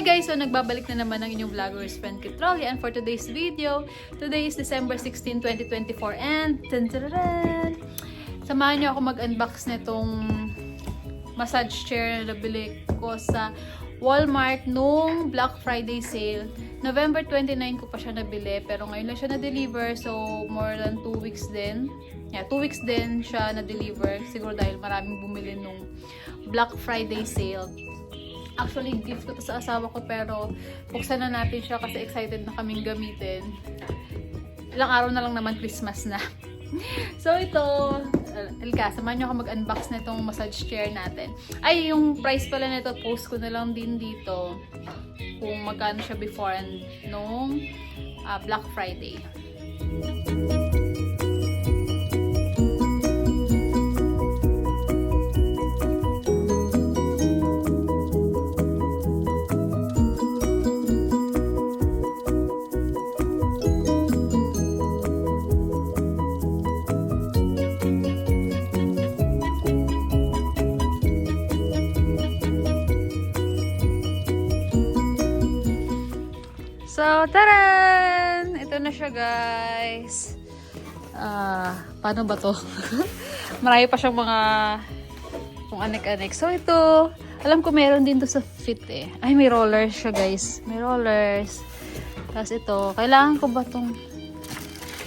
Hi guys! So nagbabalik na naman ang inyong vlogger's friend Kitrolly, and for today's video, today is December 16, 2024 and tantararan! Samahan niyo ako mag-unbox nitong massage chair na nabili ko sa Walmart nung Black Friday sale. November 29 ko pa siya nabili, pero ngayon lang siya na-deliver, so more than 2 weeks din. Yeah, 2 weeks din siya na-deliver, siguro dahil maraming bumili nung Black Friday sale. Actually, gift ko to sa asawa ko, pero buksan na natin siya kasi excited na kaming gamitin. Ilang araw na lang naman Christmas na. So ito, halika, samahan nyo ako mag-unbox na itong massage chair natin. Ay, yung price pala nito, post ko na lang din dito kung magkano siya before and nung Black Friday. So, taran! Ito na siya, guys. Paano ba to? Marami pa siyang mga kung anek-anek. So, ito, alam ko meron din to sa Fit eh. Ay, may rollers siya, guys. May rollers. Tapos ito, kailangan ko ba tong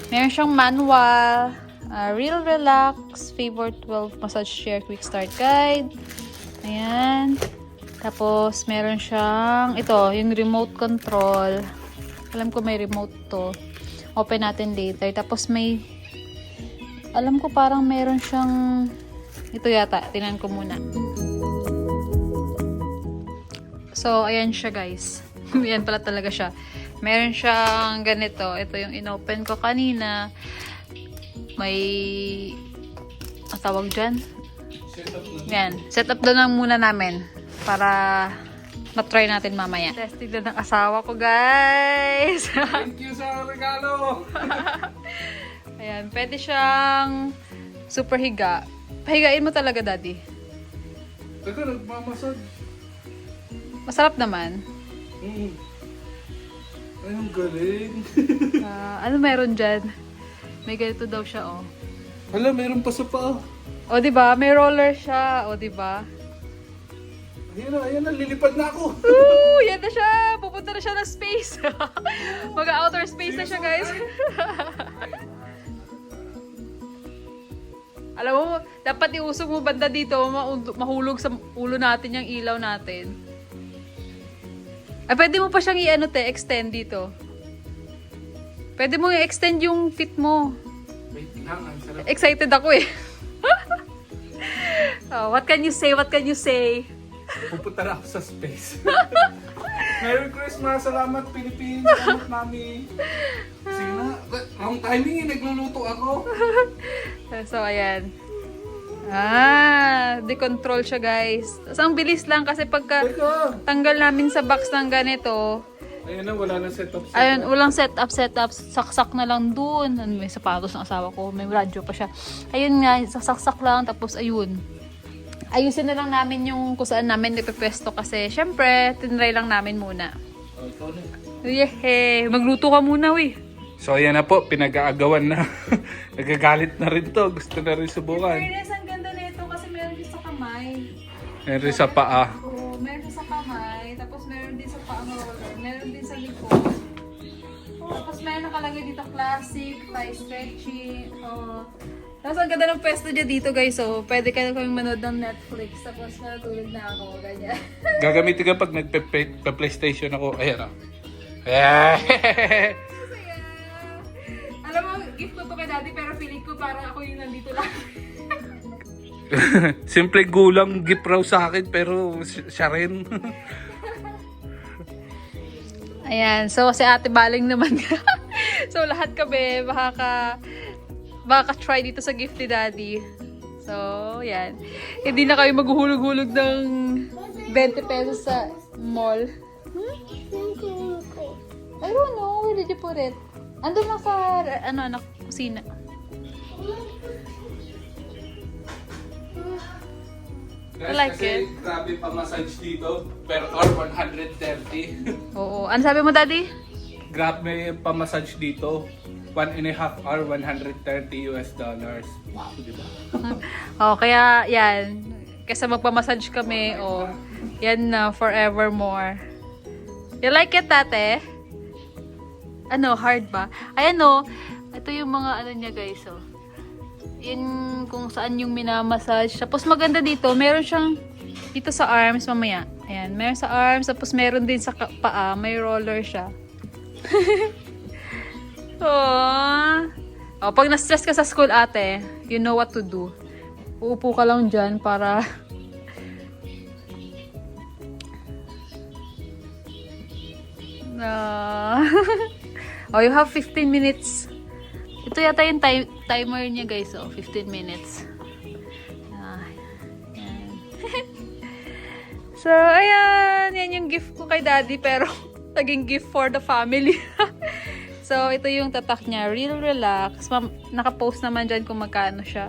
meron siyang manual, Real Relax, Favor 12 Massage Chair Quick Start Guide. Ayan. Tapos, meron siyang, ito, yung remote control. Alam ko may remote to. Open natin later. Tapos may, alam ko parang meron siyang, ito yata, tingnan ko muna. So, ayan siya, guys. Ayan pala talaga siya. Meron siyang ganito. Ito yung inopen ko kanina. May, ang tawag dyan? Yan. Setup doon lang muna namin. Para na-try natin mamaya. Testing na ng asawa ko, guys. Thank you sa regalo. Ayan, pwede siyang super higa. Pahigain mo talaga, daddy. Teka, nagmamasad. Masarap naman. Ay, ang galing. Ano meron dyan? May ganito daw siya, oh. Hala, meron pa sa paa. O, diba? May roller siya. O, diba? Ayan na, lilipad na ako. Woo! Yan na siya! Pupunta na siya ng space. Mag-outer space na siya, guys. Alam mo, dapat iusog mo banda dito, mahulog sa ulo natin yung ilaw natin. Ay, pwede mo pa siyang extend dito. Pwede mo i-extend yung fit mo. Wait lang, ang sarap. Excited ako eh. Oh, what can you say? What can you say? Pupunta na ako sa space. Merry Christmas! Salamat, Philippines! Salamat, Mami! Sige na, wrong timing eh, nagluluto ako. So, ayan. Decontrol siya, guys. Tapos, ang bilis lang kasi pagka tanggal namin sa box ng ganito, Ayan na, wala na setup. ayun, walang setup. Saksak na lang dun. May sapatos ng asawa ko. May radyo pa siya. Ayun nga, saksak lang. Tapos, ayun. Ayusin na lang namin yung kung saan namin ipepwesto kasi syempre, tinry lang namin muna. Oh, ikaw na. Yehey! Magluto ka muna, we. So, ayan na po, pinag-aagawan na. Nagagalit na rin to. Gusto na rin subukan. Fairness, ang ganda nito kasi meron din sa kamay. Meron rin sa paa. Oo, meron din sa kamay. Tapos meron din sa paang roller. Meron din sa likod. Tapos meron nakalagay dito classic, thigh stretching. Tapos ang ganda ng pwesto niya dito, guys. So, pwede ka na kaming manood ng Netflix. Tapos natulog na ako. Ganyan. Gagamitin ka pag nagpe-PlayStation ako. Ayan o. Yeah. Masaya. Alam mo, gift ko to kay daddy pero feeling ko parang ako yung nandito lang. Simple gulang gift raw sa akin pero siya rin. Ayan. So, si ate baling naman. So, lahat kami baka try dito sa gift ni daddy. So, yan. Hindi na kayo maghuhulog-hulog ng 20 pesos sa mall. I don't know. Where did you put it? Andun lang sa, kusina. Guys, like kasi it. grabe pa massage dito. Per hour, 130. Oo. Ano sabi mo, Daddy? Grabe pa massage dito. 1.5 hour, $130. Wow, di ba? Oh, kaya yan. Kasi magpamassage kami, yan na, forevermore. You like it, tate? Ano, hard ba? Ayan ito yung mga ano niya guys, Yan kung saan yung minamassage. Tapos maganda dito, meron siyang dito sa arms mamaya. Ayan, meron sa arms, tapos meron din sa paa, may roller siya. Pag na-stress ka sa school, ate, you know what to do. Uupo ka lang dyan para you have 15 minutes. Ito yata yung timer niya guys, 15 minutes. Yan. So, ayan. Yan yung gift ko kay Daddy, pero naging gift for the family. So, ito yung tatak niya. Real relax. Nakapost naman dyan kung magkano siya.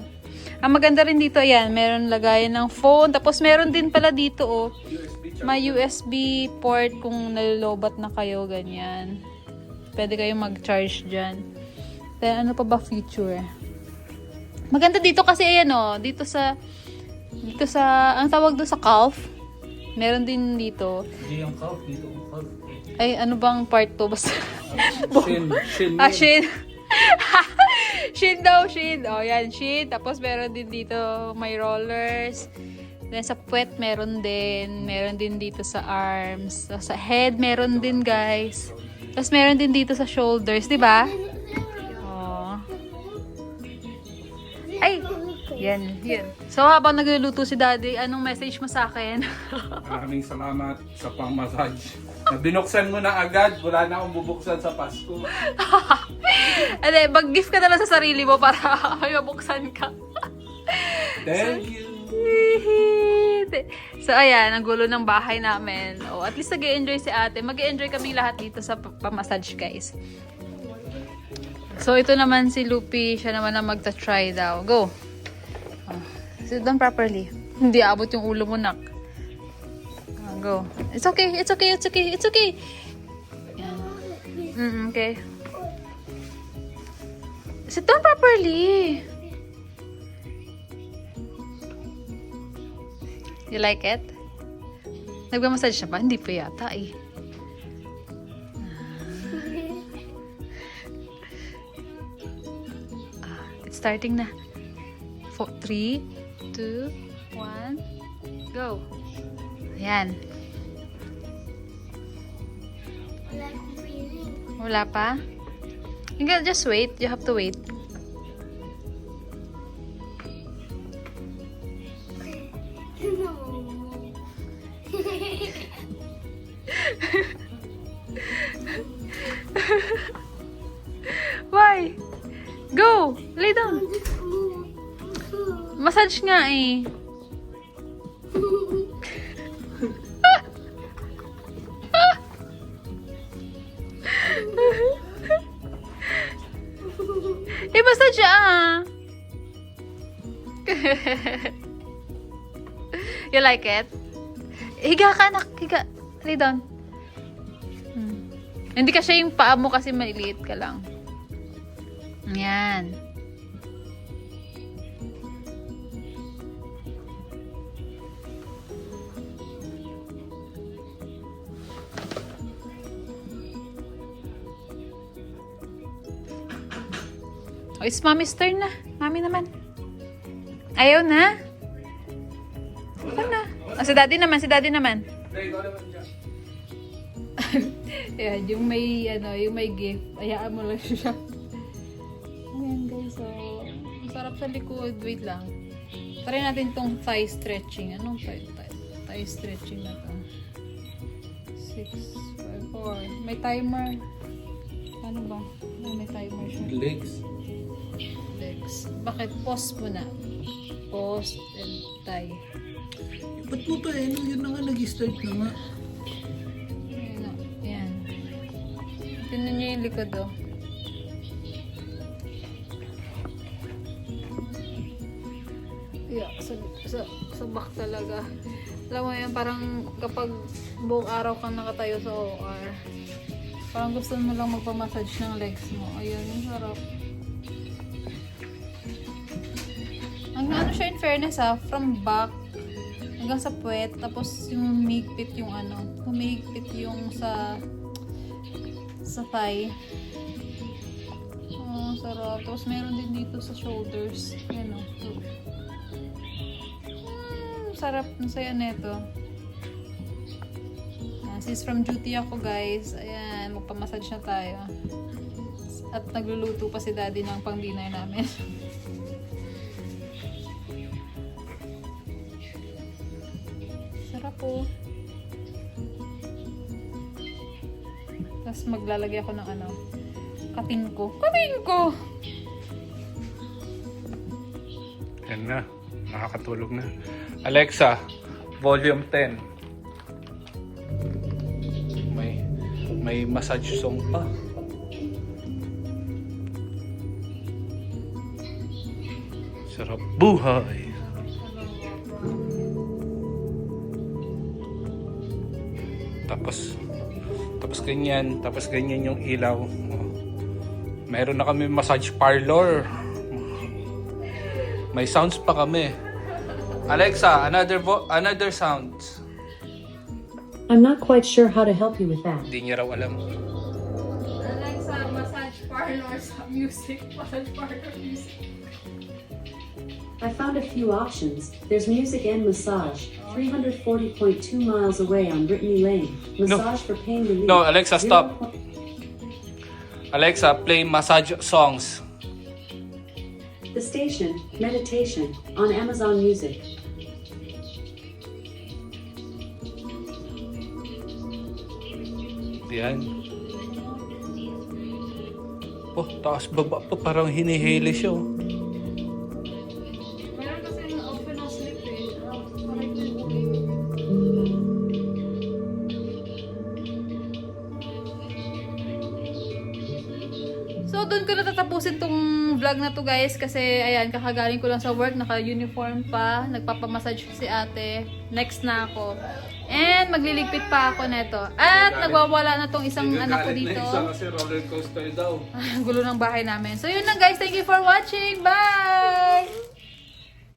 Ang maganda rin dito, ayan, meron lagayan ng phone. Tapos meron din pala dito, may USB port kung nalolobat na kayo, ganyan. Pwede kayong mag-charge dyan. Then, ano pa ba feature? Maganda dito kasi, ayan dito sa, ang tawag doon sa calf. Meron din dito. Hindi yung calf, dito yung calf. Ay, ano bang part to? Basta, Shin. Shin. Shin daw, shin. Yan, shin. Tapos meron din dito, may rollers. Then sa puwet, meron din. Meron din dito sa arms. Sa head, meron din, guys. Tapos meron din dito sa shoulders, di ba? Ay! Yan. So, habang nagluluto si Daddy, anong message mo sa akin? Maraming salamat sa pang-massage. Binuksan mo na agad, wala na akong bubuksan sa Pasko. Ade, mag-gift ka na lang sa sarili mo para mabuksan ka. Thank you! So, ayan, ang gulo ng bahay namin. At least nag-enjoy si ate. Mag-enjoy kami lahat dito sa pamassage, guys. So, ito naman si Lupi. Siya naman ang magta-try daw. Go! Sit down properly. Hindi abot yung ulo mo, nak. Go. It's okay. Yan. Okay. Sit down properly. You like it? Nagmamassage siya ba? Hindi pa yata eh. It's starting na. 3, 2, 1, go. Ayan. Wala pa? You can just wait. You have to wait. Why? Go! Lay down. Massage nga eh. Massage You like it? Higa ka, anak. Higa. Lay down. Hindi kasi yung paa mo kasi maliit ka lang. Yan. It's mommy's turn na. Mommy naman. Ayaw na. Ayaw na. Si daddy naman. Ayan, yung may gift. Ayaan mo lang siya. Ayan guys, so masarap sa likod. Wait lang. Try natin tong thigh stretching. Anong thigh stretching na to? 6, 5, 4. May timer. Ano ba? May timer siya. Legs. Bakit? Pause mo na. Pause and tie. Ba't mo pa yun na nga nag-start na nga. Ayan. Tingnan nyo yung likod sa back talaga. Alam mo yan, parang kapag buong araw kang nakatayo sa OR, parang gusto mo lang magpamassage ng legs mo. Ayun, yung sarap. Ang ano siya in fairness from back hanggang sa puwet, tapos yung humigpit yung humigpit yung sa thigh. Oh, sarap. Tapos meron din dito sa shoulders. Yan o. Sarap. Ang saya neto. Since from duty ako guys, ayan, magpamassage na tayo. At nagluluto pa si daddy ng pang dinner namin. Sarap po. Tapos maglalagay ako ng kating ko. Kating ko! Yan na. Nakakatulog na. Alexa, volume 10. May massage song pa. Sarap buhay. Tapos ganyan yung ilaw. Meron na kami massage parlor. May sounds pa kami. Alexa, another sounds. I'm not quite sure how to help you with that. Hindi niya raw alam. Alexa, massage parlor sa music. Massage parlor music. I found a few options. There's music and massage. 340.2 miles away on Brittany Lane. Massage for pain relief. No, Alexa, stop. Alexa, play massage songs. The station, Meditation, on Amazon Music. Yan. Oh, taas baba pa. Parang hinihili siya. Oh. Meron kasi yung open na sleep So, doon ko natatapusin tong vlog na to guys kasi ayan, kakagaling ko lang sa work, naka-uniform pa, nagpapamassage si ate, next na ako. And magliligpit pa ako neto. At nagwawala na tong isang anak ko dito. Kasi roller coaster daw. Ang gulo ng bahay namin. So yun lang guys, thank you for watching. Bye!